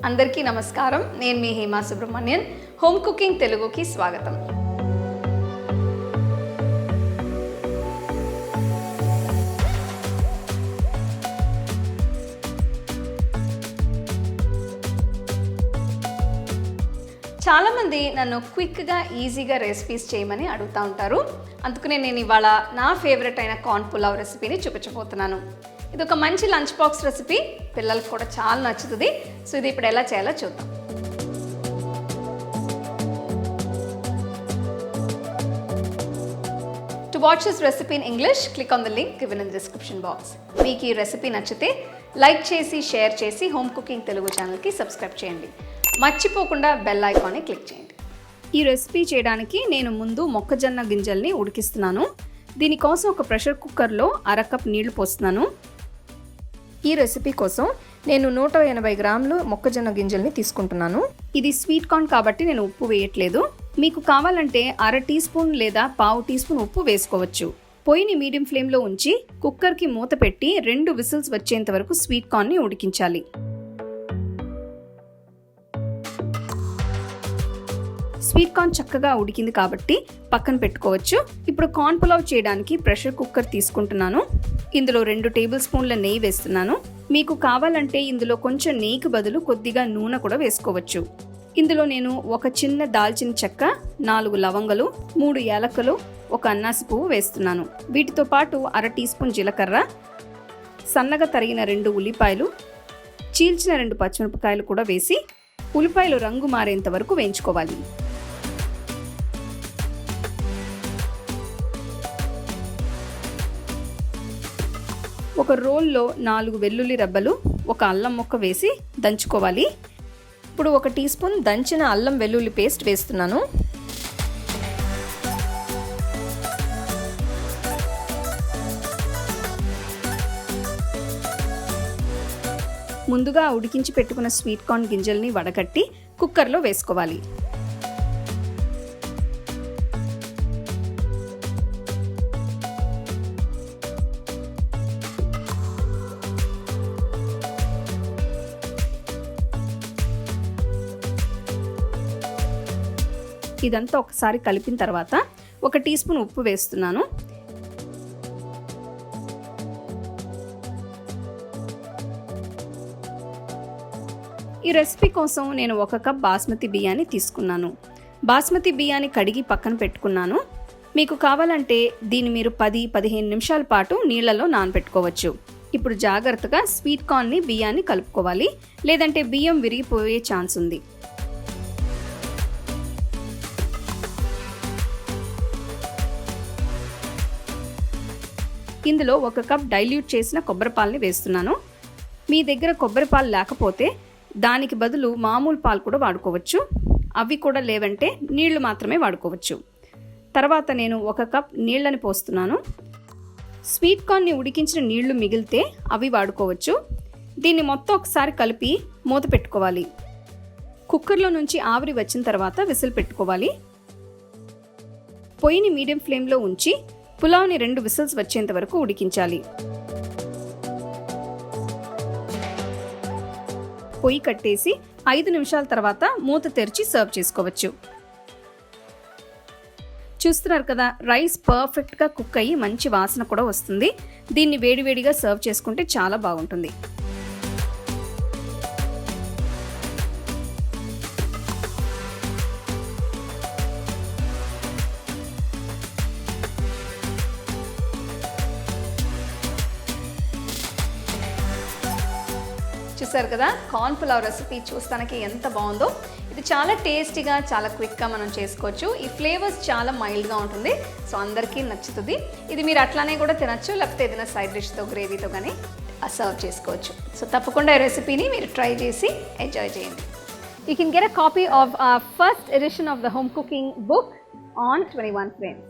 అందరికీ నమస్కారం. నేను మీ హేమా సుబ్రహ్మణ్యన్. హోమ్ కుకింగ్ తెలుగుకి స్వాగతం. చాలామంది నన్ను క్విక్గా ఈజీగా రెసిపీస్ చేయమని అడుగుతూ ఉంటారు. అందుకనే నేను ఇవాళ నా ఫేవరెట్ అయిన కార్న్ పులావ్ రెసిపీని చూపించబోతున్నాను. ఇది ఒక మంచి లంచ్ బాక్స్ రెసిపీ, పిల్లలకు కూడా చాలా నచ్చుతుంది. సో ఇది ఇప్పుడు ఎలా చేయాలో చూద్దాం. To watch this recipe in English, click on the link given in the description box. మీకు ఈ రెసిపీ నచ్చితే లైక్ చేసి, షేర్ చేసి హోమ్ కుకింగ్ తెలుగు ఛానల్కి సబ్స్క్రైబ్ చేయండి. మర్చిపోకుండా బెల్ ఐకాన్ని క్లిక్ చేయండి. ఈ రెసిపీ చేయడానికి నేను ముందు మొక్కజొన్న గింజల్ని ఉడికిస్తున్నాను. దీనికోసం ఒక ప్రెషర్ కుక్కర్లో 1/2 కప్ నీళ్లు పోస్తున్నాను. ఈ రెసిపీ కోసం నేను 180 గ్రాములు మొక్కజొన్న గింజల్ని తీసుకుంటున్నాను. ఇది స్వీట్ కార్న్ కాబట్టి నేను ఉప్పు వేయట్లేదు. మీకు కావాలంటే 1/2 టీ స్పూన్ లేదా 1/4 టీ స్పూన్ ఉప్పు వేసుకోవచ్చు. పొయ్యిని మీడియం ఫ్లేమ్లో ఉంచి కుక్కర్కి మూత పెట్టి 2 విసిల్స్ వచ్చేంత వరకు స్వీట్ కార్న్ని ఉడికించాలి. స్వీట్ కార్న్ చక్కగా ఉడికింది కాబట్టి పక్కన పెట్టుకోవచ్చు. ఇప్పుడు కార్న్ పులావ్ చేయడానికి ప్రెషర్ కుక్కర్ తీసుకుంటున్నాను. ఇందులో 2 టేబుల్ స్పూన్ల నెయ్యి వేస్తున్నాను. మీకు కావాలంటే ఇందులో కొంచెం నెయ్యికి బదులు కొద్దిగా నూనె కూడా వేసుకోవచ్చు. ఇందులో నేను ఒక చిన్న దాల్చిన చెక్క, 4 లవంగలు, 3 యాలకులు, 1 అన్నాసి పువ్వు వేస్తున్నాను. వీటితో పాటు 1/2 టీ స్పూన్ జీలకర్ర, సన్నగా తరిగిన 2 ఉల్లిపాయలు, చీల్చిన 2 పచ్చిమిరపకాయలు కూడా వేసి ఉల్లిపాయలు రంగు మారేంత వరకు వేయించుకోవాలి. ఒక రోల్లో 4 వెల్లుల్లి రెబ్బలు, 1 అల్లం ముక్క వేసి దంచుకోవాలి. ఇప్పుడు 1 టీ స్పూన్ దంచిన అల్లం వెల్లుల్లి పేస్ట్ వేస్తున్నాను. ముందుగా ఉడికించి పెట్టుకున్న స్వీట్ కార్న్ గింజల్ని వడకట్టి కుక్కర్లో వేసుకోవాలి. ఇదంతా ఒకసారి కలిపిన తర్వాత 1 టీ స్పూన్ ఉప్పు వేస్తున్నాను. ఈ రెసిపీ కోసం నేను 1 కప్ బాస్మతి బియ్యాన్ని తీసుకున్నాను. బాస్మతి బియ్యాన్ని కడిగి పక్కన పెట్టుకున్నాను. మీకు కావాలంటే దీన్ని మీరు 10-15 నిమిషాల పాటు నీళ్లలో నానబెట్టుకోవచ్చు. ఇప్పుడు జాగ్రత్తగా స్వీట్ కార్న్ని బియ్యాన్ని కలుపుకోవాలి, లేదంటే బియ్యం విరిగిపోయే ఛాన్స్ ఉంది. ఇందులో 1 కప్ డైల్యూట్ చేసిన కొబ్బరి పాలని వేస్తున్నాను. మీ దగ్గర కొబ్బరి పాలు లేకపోతే దానికి బదులు మామూలు పాలు కూడా వాడుకోవచ్చు. అవి కూడా లేవంటే నీళ్లు మాత్రమే వాడుకోవచ్చు. తర్వాత నేను 1 కప్ నీళ్ళని పోస్తున్నాను. స్వీట్ కార్న్ని ఉడికించిన నీళ్లు మిగిలితే అవి వాడుకోవచ్చు. దీన్ని మొత్తం ఒకసారి కలిపి మూత పెట్టుకోవాలి. కుక్కర్లో నుంచి ఆవిరి వచ్చిన తర్వాత విసిల్ పెట్టుకోవాలి. పొయ్యిని మీడియం ఫ్లేమ్లో ఉంచి పులావ్ని 2 విసిల్స్ వచ్చేంత వరకు ఉడికించాలి. పొయ్యి కట్టేసి 5 నిమిషాల తర్వాత మూత తెరిచి సర్వ్ చేసుకోవచ్చు. చూస్తున్నారు కదా, రైస్ పర్ఫెక్ట్గా కుక్ అయ్యి మంచి వాసన కూడా వస్తుంది. దీన్ని వేడివేడిగా సర్వ్ చేసుకుంటే చాలా బాగుంటుంది. చూసారు కదా, కార్న్ పులావ్ రెసిపీ చూస్తానికి ఎంత బాగుందో. ఇది చాలా టేస్టీగా, చాలా క్విక్గా మనం చేసుకోవచ్చు. ఈ ఫ్లేవర్స్ చాలా మైల్డ్గా ఉంటుంది. సో అందరికీ నచ్చుతుంది. ఇది మీరు అట్లానే కూడా తినచ్చు, లేకపోతే ఏదైనా సైడ్ డిష్తో, గ్రేవీతో కానీ సర్వ్ చేసుకోవచ్చు. సో తప్పకుండా ఈ రెసిపీని మీరు ట్రై చేసి ఎంజాయ్ చేయండి. You can get a copy of our first edition of the home cooking book on 21 frames.